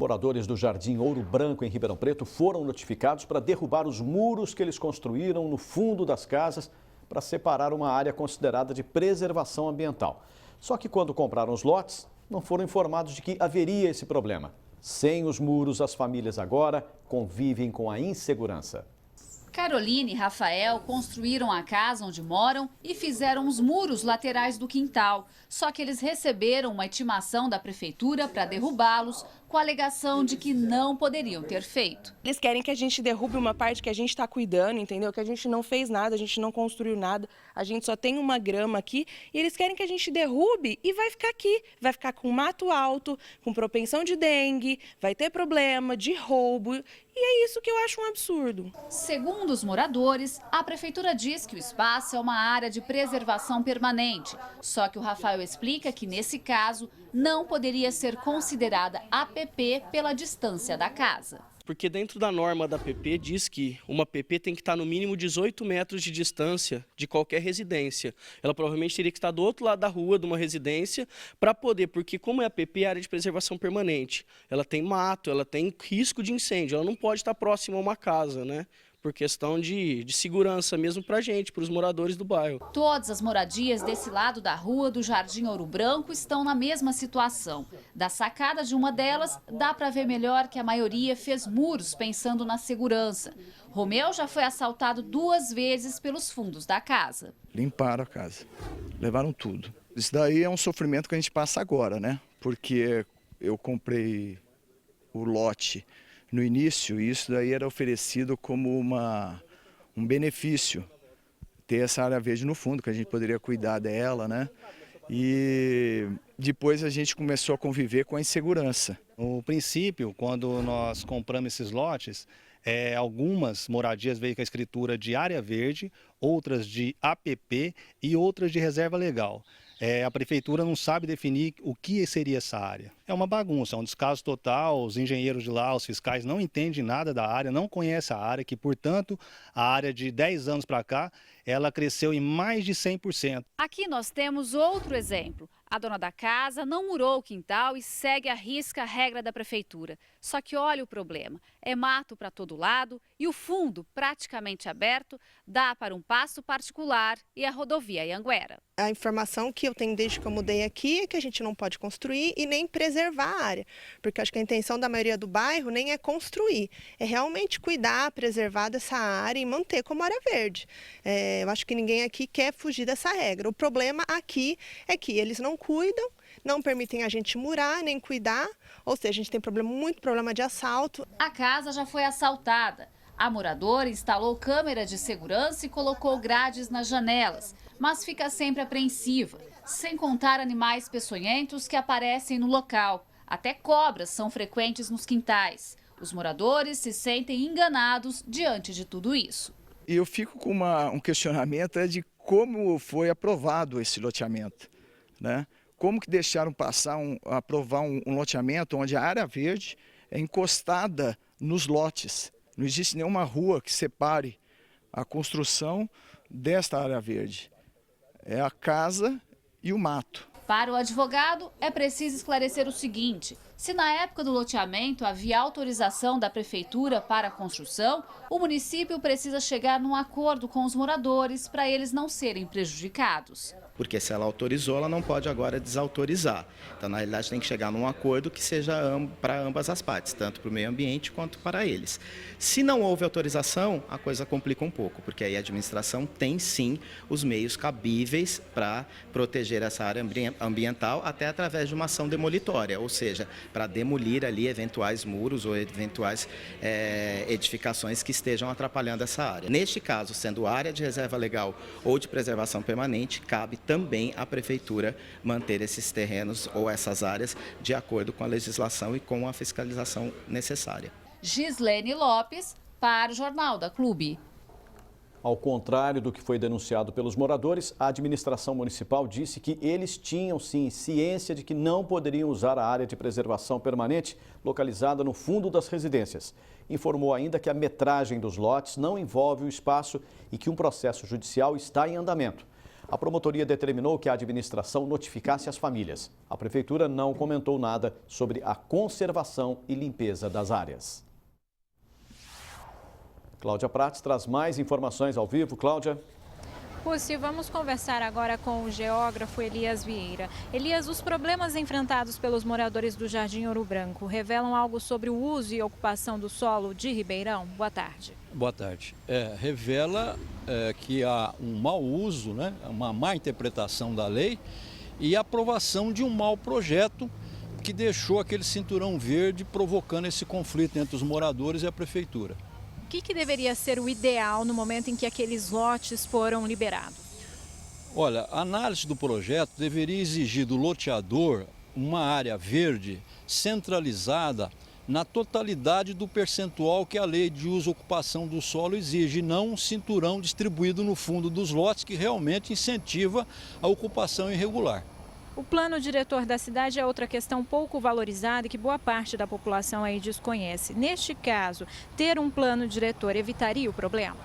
Moradores do Jardim Ouro Branco, em Ribeirão Preto, foram notificados para derrubar os muros que eles construíram no fundo das casas para separar uma área considerada de preservação ambiental. Só que quando compraram os lotes, não foram informados de que haveria esse problema. Sem os muros, as famílias agora convivem com a insegurança. Caroline e Rafael construíram a casa onde moram e fizeram os muros laterais do quintal. Só que eles receberam uma intimação da prefeitura para derrubá-los, com a alegação de que não poderiam ter feito. Eles querem que a gente derrube uma parte que a gente está cuidando, entendeu? Que a gente não fez nada, a gente não construiu nada, a gente só tem uma grama aqui. E eles querem que a gente derrube e vai ficar aqui. Vai ficar com mato alto, com propensão de dengue, vai ter problema de roubo. E é isso que eu acho um absurdo. Segundo os moradores, a prefeitura diz que o espaço é uma área de preservação permanente. Só que o Rafael explica que, nesse caso, não poderia ser considerada APP pela distância da casa. Porque dentro da norma da APP diz que uma APP tem que estar no mínimo 18 metros de distância de qualquer residência. Ela provavelmente teria que estar do outro lado da rua de uma residência para poder, porque como é APP, é área de preservação permanente, ela tem mato, ela tem risco de incêndio, ela não pode estar próxima a uma casa, né? Por questão de segurança mesmo para a gente, para os moradores do bairro. Todas as moradias desse lado da rua do Jardim Ouro Branco estão na mesma situação. Da sacada de uma delas, dá para ver melhor que a maioria fez muros pensando na segurança. Romeu já foi assaltado 2 vezes pelos fundos da casa. Limparam a casa, levaram tudo. Isso daí é um sofrimento que a gente passa agora, né? Porque eu comprei o lote no início, isso daí era oferecido como um benefício, ter essa área verde no fundo, que a gente poderia cuidar dela, né? E depois a gente começou a conviver com a insegurança. No princípio, quando nós compramos esses lotes, algumas moradias veio com a escritura de área verde, outras de APP e outras de reserva legal. A prefeitura não sabe definir o que seria essa área. É uma bagunça, é um descaso total, os engenheiros de lá, os fiscais não entendem nada da área, não conhecem a área, que portanto a área de 10 anos para cá, ela cresceu em mais de 100%. Aqui nós temos outro exemplo. A dona da casa não murou o quintal e segue à risca a regra da prefeitura. Só que olha o problema, é mato para todo lado e o fundo, praticamente aberto, dá para um passo particular e a rodovia Anhanguera. A informação que eu tenho desde que eu mudei aqui é que a gente não pode construir e nem preservar a área. Porque acho que a intenção da maioria do bairro nem é construir, é realmente cuidar, preservar dessa área e manter como área verde. Eu acho que ninguém aqui quer fugir dessa regra. O problema aqui é que eles não cuidam, não permitem a gente murar nem cuidar, ou seja, a gente tem muito problema de assalto. A casa já foi assaltada. A moradora instalou câmeras de segurança e colocou grades nas janelas, mas fica sempre apreensiva, sem contar animais peçonhentos que aparecem no local. Até cobras são frequentes nos quintais. Os moradores se sentem enganados diante de tudo isso. E eu fico com um questionamento de como foi aprovado esse loteamento, né? Como que deixaram aprovar um loteamento onde a área verde é encostada nos lotes. Não existe nenhuma rua que separe a construção desta área verde. É a casa e o mato. Para o advogado, é preciso esclarecer o seguinte: se na época do loteamento havia autorização da prefeitura para a construção, o município precisa chegar num acordo com os moradores para eles não serem prejudicados. Porque se ela autorizou, ela não pode agora desautorizar. Então, na realidade, tem que chegar num acordo que seja para ambas as partes, tanto para o meio ambiente quanto para eles. Se não houve autorização, a coisa complica um pouco, porque aí a administração tem sim os meios cabíveis para proteger essa área ambiental, até através de uma ação demolitória, ou seja, para demolir ali eventuais muros ou eventuais edificações que estejam atrapalhando essa área. Neste caso, sendo área de reserva legal ou de preservação permanente, cabe também à prefeitura manter esses terrenos ou essas áreas de acordo com a legislação e com a fiscalização necessária. Gislene Lopes, para o Jornal da Clube. Ao contrário do que foi denunciado pelos moradores, a administração municipal disse que eles tinham sim ciência de que não poderiam usar a área de preservação permanente localizada no fundo das residências. Informou ainda que a metragem dos lotes não envolve o espaço e que um processo judicial está em andamento. A promotoria determinou que a administração notificasse as famílias. A prefeitura não comentou nada sobre a conservação e limpeza das áreas. Cláudia Prates traz mais informações ao vivo. Cláudia. Pussi, vamos conversar agora com o geógrafo Elias Vieira. Elias, os problemas enfrentados pelos moradores do Jardim Ouro Branco revelam algo sobre o uso e ocupação do solo de Ribeirão? Boa tarde. Boa tarde. Revela que há um mau uso, né, uma má interpretação da lei e a aprovação de um mau projeto que deixou aquele cinturão verde provocando esse conflito entre os moradores e a prefeitura. O que deveria ser o ideal no momento em que aqueles lotes foram liberados? Olha, a análise do projeto deveria exigir do loteador uma área verde centralizada na totalidade do percentual que a lei de uso e ocupação do solo exige, não um cinturão distribuído no fundo dos lotes que realmente incentiva a ocupação irregular. O plano diretor da cidade é outra questão pouco valorizada e que boa parte da população aí desconhece. Neste caso, ter um plano diretor evitaria o problema?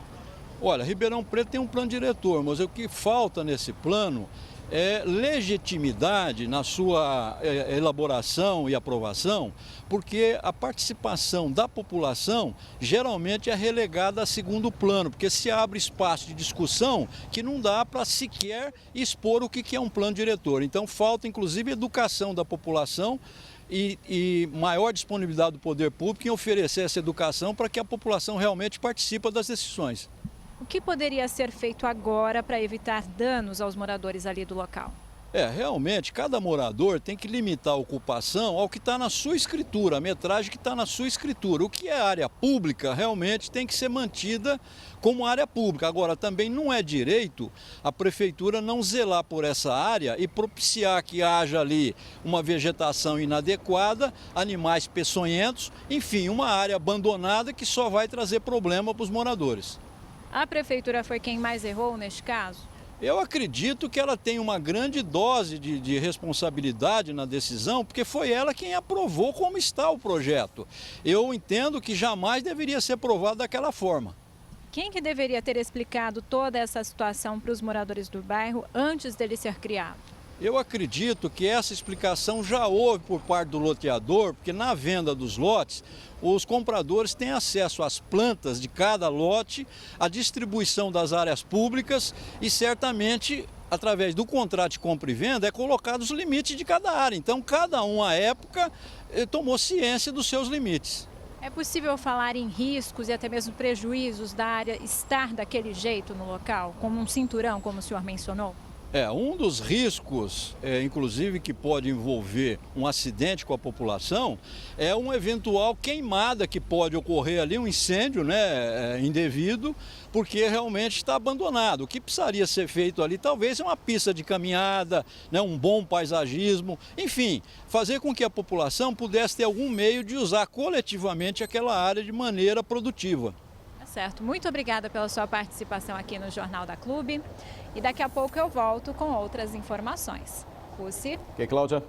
Olha, Ribeirão Preto tem um plano diretor, mas o que falta nesse plano é legitimidade na sua elaboração e aprovação, porque a participação da população geralmente é relegada a segundo plano, porque se abre espaço de discussão que não dá para sequer expor o que é um plano diretor. Então falta inclusive educação da população e maior disponibilidade do poder público em oferecer essa educação para que a população realmente participe das decisões. O que poderia ser feito agora para evitar danos aos moradores ali do local? Realmente, cada morador tem que limitar a ocupação ao que está na sua escritura, a metragem que está na sua escritura. O que é área pública realmente tem que ser mantida como área pública. Agora, também não é direito a prefeitura não zelar por essa área e propiciar que haja ali uma vegetação inadequada, animais peçonhentos, enfim, uma área abandonada que só vai trazer problema para os moradores. A prefeitura foi quem mais errou neste caso? Eu acredito que ela tem uma grande dose de responsabilidade na decisão, porque foi ela quem aprovou como está o projeto. Eu entendo que jamais deveria ser aprovado daquela forma. Quem que deveria ter explicado toda essa situação para os moradores do bairro antes dele ser criado? Eu acredito que essa explicação já houve por parte do loteador, porque na venda dos lotes, os compradores têm acesso às plantas de cada lote, à distribuição das áreas públicas e certamente, através do contrato de compra e venda, é colocado os limites de cada área. Então, cada um, à época, tomou ciência dos seus limites. É possível falar em riscos e até mesmo prejuízos da área estar daquele jeito no local, como um cinturão, como o senhor mencionou? Um dos riscos, inclusive, que pode envolver um acidente com a população, é uma eventual queimada que pode ocorrer ali, um incêndio, né, indevido, porque realmente está abandonado. O que precisaria ser feito ali talvez é uma pista de caminhada, né, um bom paisagismo, enfim, fazer com que a população pudesse ter algum meio de usar coletivamente aquela área de maneira produtiva. Certo, muito obrigada pela sua participação aqui no Jornal da Clube. E daqui a pouco eu volto com outras informações. Pussi. Ok, Cláudia.